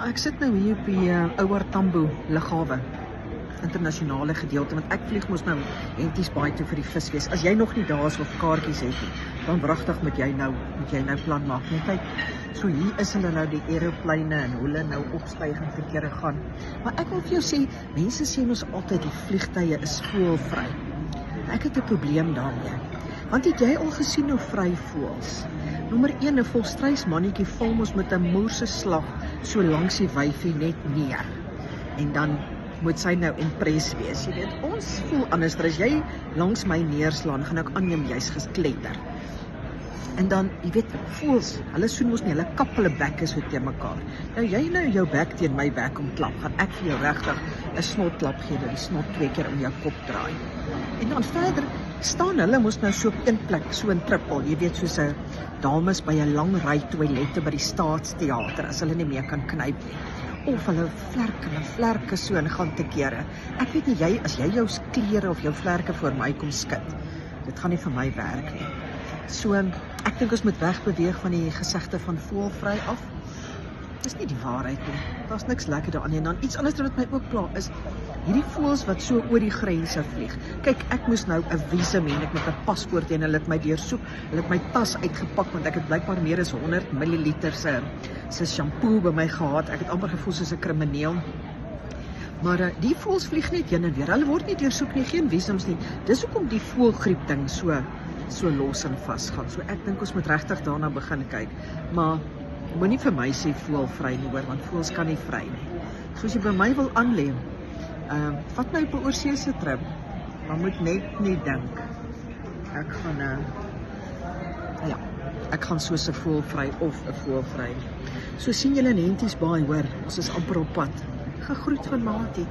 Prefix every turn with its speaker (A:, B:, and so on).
A: Ek sit nou hier op die Ouer Tambo lughawe, internasionale gedeelte, want ek vlieg mos nou Henties Baai toe vir die visfees. As jy nog nie daar is of kaartjies het nie, dan wragtig moet jy nou plan maak. Net kyk, so hier is hulle nou die aeroplyne en hoe hulle nou opstyg en verkeerde gaan. Maar ek wil vir jou sê, mense sê mos altyd die vliegtye is voëlvry. Ek het 'n probleem daarmee. Want het jy al gesien hoe vry voëls? Nommer 1, 'n volstruismannetjie val mos met 'n moerse slag so langs die wyfie net neer. En dan moet sy nou impress wees. Jy weet, ons voel anders. As jy langs my neerslaan, gaan ek aanneem jy's gekletter. En dan, jy weet, voels, hulle soen mos nie, hulle kap hulle bekke so teen mekaar. Nou jy nou jou bek teen my bek om klap, gaan ek vir jou regtig 'n snotklap gee, dat die snot 2 keer om jou kop draai. En dan verder staan hulle mos nou so op een plek, so in trippel, jy weet, soos 'n dames by 'n lang ry toilette by die Staatsteater, as hulle nie meer kan knyp nie. Of hulle vlerke so en gaan te kere. Ek weet nie, as jy jou klere of jou vlerke voor my kom skit, dit gaan nie vir my werk nie. So, ek dink ons moet wegbeweeg van die gesegde van voëlvry af. Dis nie die waarheid nie. Daar's niks lekker daaraan nie. En dan iets anders wat my ook pla is, hierdie voëls wat so oor die grense vlieg. Kyk, ek moes nou 'n visum hê, ek met 'n paspoort en hulle het my deursoek. Hulle het my tas uitgepak want ek het blykbaar meer as 100 ml se shampoo by my gehad. Ek het amper gevoel soos 'n krimineel. Maar die voëls vlieg net heen en weer. Hulle word nie deursoek nie, geen visums nie. Dis hoekom die voëlgriep ding so los en vas gaan. So ek dink ons moet regtig daarna begin kyk. Maar moenie vir my sê voëlvry nie hoor, want voëls kan nie vry nie. So as jy by my wil aanlê, vat my op 'n oorseese trip, maar moet net nie dink. Ek gaan soos 'n voëlvry of 'n voëlvry. So sien julle in Henties Baai hoor, ons is amper op pad. Gegroet van Maatie.